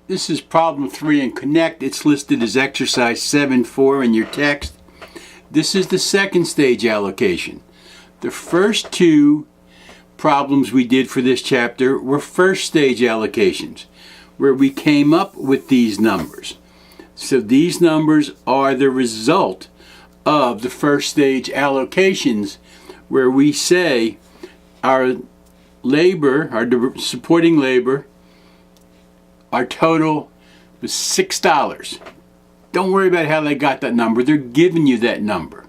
This is problem 3 in Connect. It's listed as exercise 7.4 in your text. This is the second stage allocation. The first two problems we did for this chapter were first stage allocations, where we came up with these numbers. So these numbers are the result of the first stage allocations, where we say our labor, our supporting labor, our total was $6. Don't worry about how they got that number. They're giving you that number.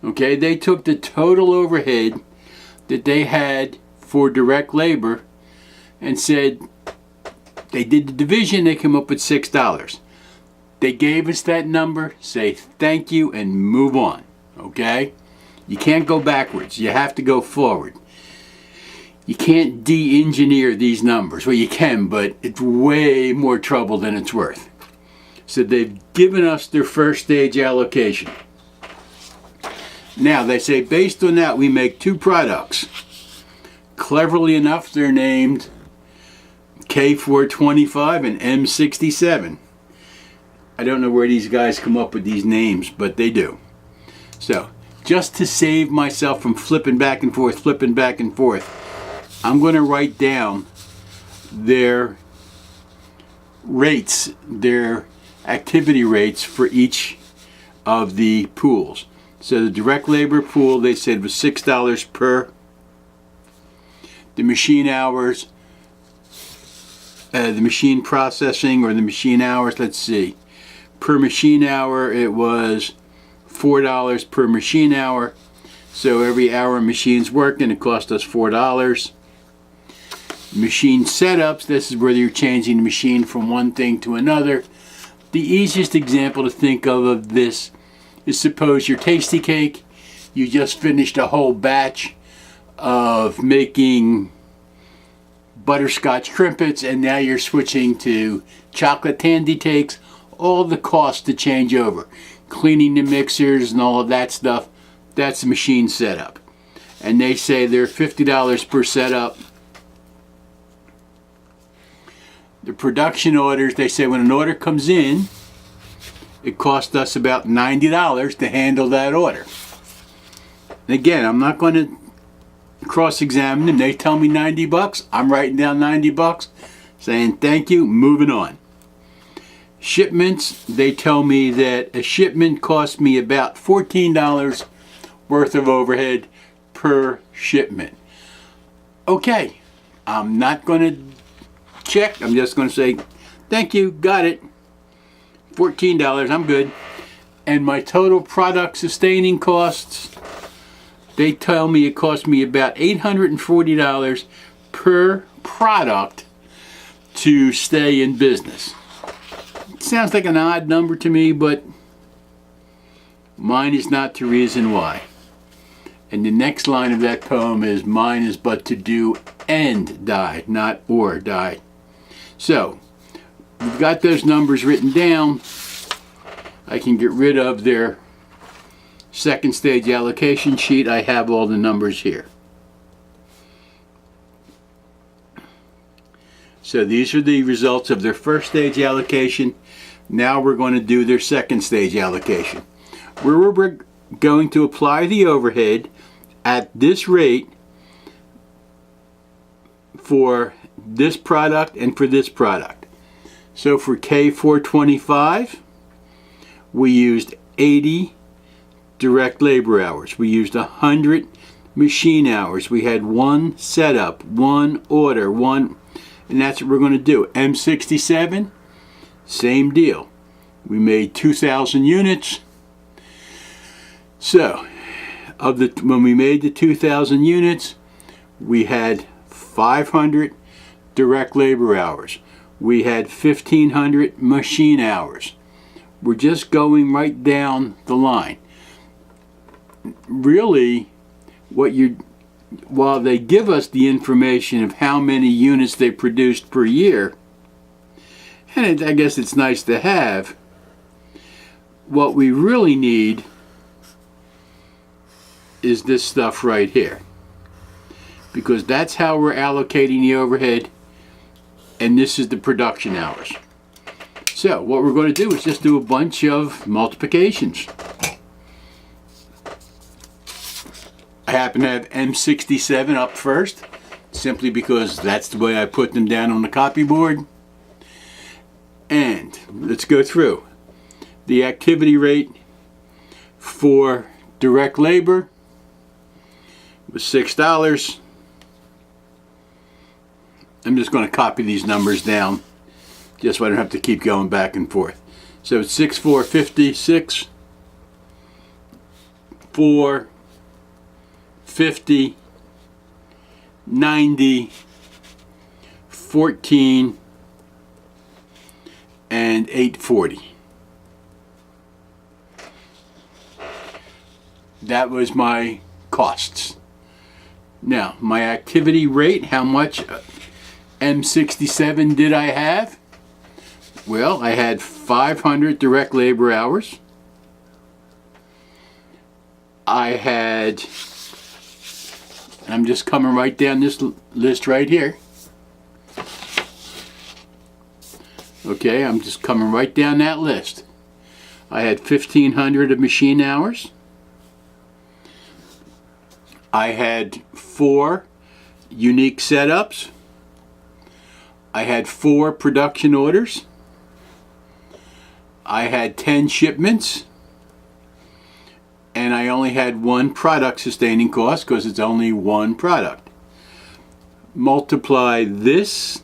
Okay, they took the total overhead that they had for direct labor and said, they did the division, they came up with $6. They gave us that number, say thank you and move on. Okay? You can't go backwards. You have to go forward. You can't de-engineer these numbers. Well, you can, but it's way more trouble than it's worth. So they've given us their first stage allocation. Now, they say based on that, we make two products. Cleverly enough, they're named K425 and M67. I don't know where these guys come up with these names, but they do. So, just to save myself from flipping back and forth, I'm going to write down their rates, their activity rates for each of the pools. So the direct labor pool, they said, was $6 per. The machine hours, the machine processing or the machine hours, let's see. Per machine hour, it was $4 per machine hour. So every hour a machine's working, it cost us $4. Machine setups, this is where you're changing the machine from one thing to another. The easiest example to think of this is, suppose your tasty cake, you just finished a whole batch of making butterscotch crimpets and now you're switching to chocolate candy cakes. All the costs to change over, cleaning the mixers and all of that stuff, that's the machine setup. And they say they're $50 per setup. The production orders, they say when an order comes in, it costs us about $90 to handle that order. And again, I'm not going to cross-examine them. They tell me $90. I'm writing down $90, saying thank you, moving on. Shipments, they tell me that a shipment costs me about $14 worth of overhead per shipment. Okay, I'm not going to check. I'm just going to say, thank you, got it. $14, I'm good. And my total product sustaining costs, they tell me it cost me about $840 per product to stay in business. It sounds like an odd number to me, but mine is not the reason why. And the next line of that poem is, mine is but to do and die, not or die. So, we've got those numbers written down. I can get rid of their second stage allocation sheet. I have all the numbers here. So these are the results of their first stage allocation. Now we're going to do their second stage allocation, where we're going to apply the overhead at this rate for this product and for this product. So for K425, we used 80 direct labor hours. We used 100 machine hours. We had one setup, one order, and that's what we're going to do. M67, same deal. We made 2,000 units. So, when we made the 2,000 units, we had 500 direct labor hours. We had 1,500 machine hours. We're just going right down the line. Really, while they give us the information of how many units they produced per year, and I guess it's nice to have, what we really need is this stuff right here, because that's how we're allocating the overhead and this is the production hours. So what we're going to do is just do a bunch of multiplications. I happen to have M67 up first, simply because that's the way I put them down on the copyboard. And let's go through. The activity rate for direct labor was $6. I'm just going to copy these numbers down just so I don't have to keep going back and forth. So it's 6, 4, 50, 6, 4, 50, 90, 14, and 840. That was my costs. Now, my activity rate, how much M67 did I have? Well, I had 500 direct labor hours. I had, and I'm just coming right down this list right here. Okay, I'm just coming right down that list. I had 1,500 of machine hours. I had 4 unique setups. I had 4 production orders. I had 10 shipments. And I only had 1 product sustaining cost because it's only 1 product. Multiply this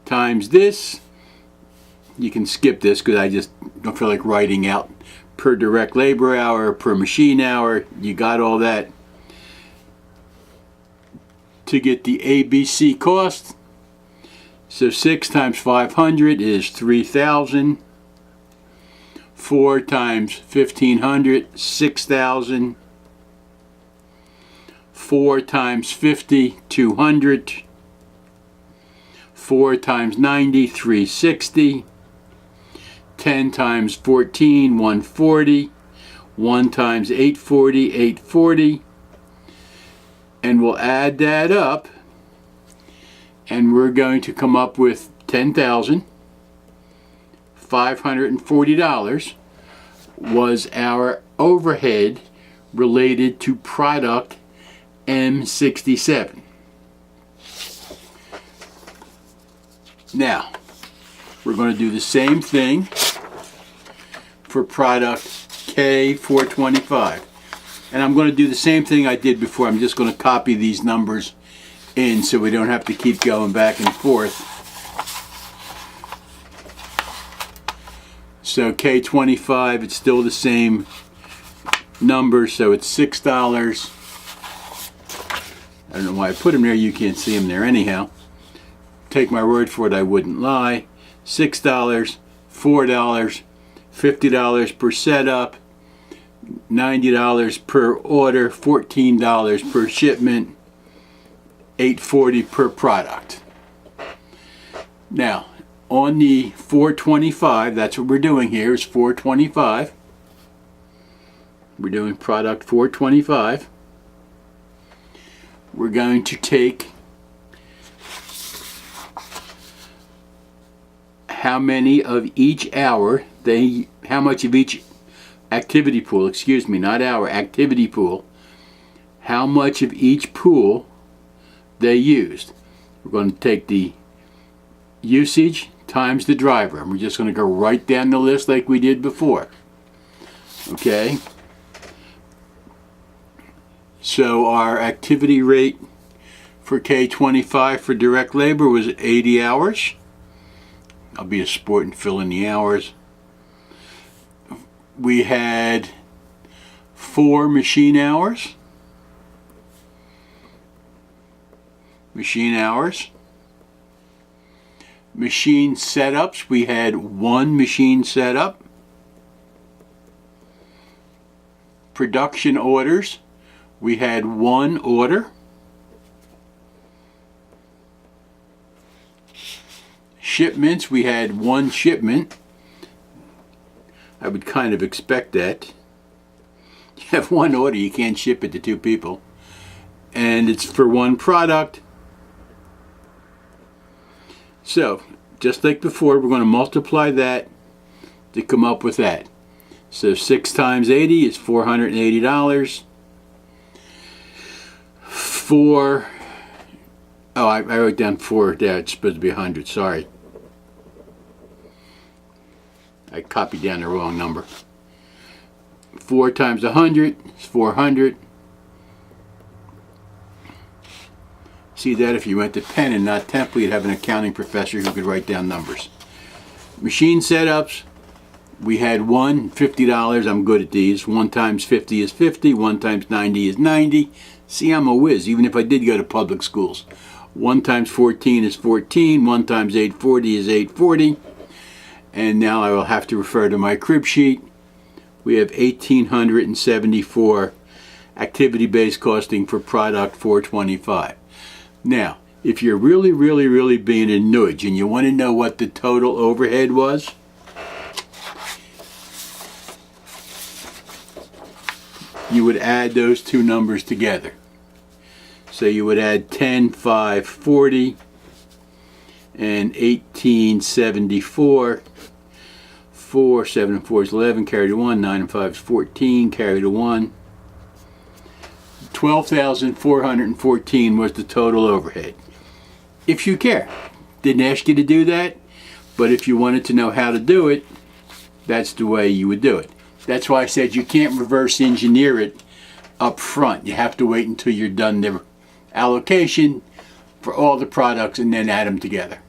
times this. You can skip this because I just don't feel like writing out per direct labor hour, per machine hour. You got all that. To get the ABC cost. So 6 times 500 is 3,000. 4 times 1,500, 6,000. 4 times 50, 200. 4 times 90, 360. 10 times 14, 140. 1 times 840, 840. And we'll add that up, and we're going to come up with $10,540 was our overhead related to product M67. Now, we're going to do the same thing for product K425. And I'm going to do the same thing I did before. I'm just going to copy these numbers in so we don't have to keep going back and forth. So K25, it's still the same number, so it's $6. I don't know why I put them there. You can't see them there anyhow. Take my word for it, I wouldn't lie. $6, $4, $50 per setup, $90 per order, $14 per shipment, $840 per product. Now, on the 425, that's what we're doing here, is 425. We're doing product 425. We're going to take how many of each hour how much of each activity pool, excuse me, not hour, activity pool, how much of each pool they used. We're going to take the usage times the driver, and we're just going to go right down the list like we did before. Okay? So our activity rate for K25 for direct labor was 80 hours. I'll be a sport and fill in the hours. We had 4 machine hours. Machine hours. Machine setups, we had 1 machine setup. Production orders, we had 1 order. Shipments, we had 1 shipment. I would kind of expect that. You have 1 order, you can't ship it to 2 people. And it's for 1 product. So, just like before, we're going to multiply that to come up with that. So 6 times 80 is $480. I wrote down 4 there. It's supposed to be 100. Sorry. I copied down the wrong number. 4 times 100 is 400. See that if you went to pen and not temple, you'd have an accounting professor who could write down numbers. Machine setups. We had one, $50. I'm good at these. 1 times 50 is 50. 1 times 90 is 90. See, I'm a whiz, even if I did go to public schools. 1 times 14 is 14. 1 times 840 is 840. And now I will have to refer to my crib sheet. We have 1,874 activity-based costing for product 425. Now, if you're really being a nudge and you want to know what the total overhead was, you would add those two numbers together. So you would add 10,540 and 1,874. 4, 7 and 4 is 11, carry to 1, 9 and 5 is 14, carry to 1. 12,414 was the total overhead. If you care. Didn't ask you to do that, but if you wanted to know how to do it, that's the way you would do it. That's why I said you can't reverse engineer it up front. You have to wait until you're done the allocation for all the products and then add them together.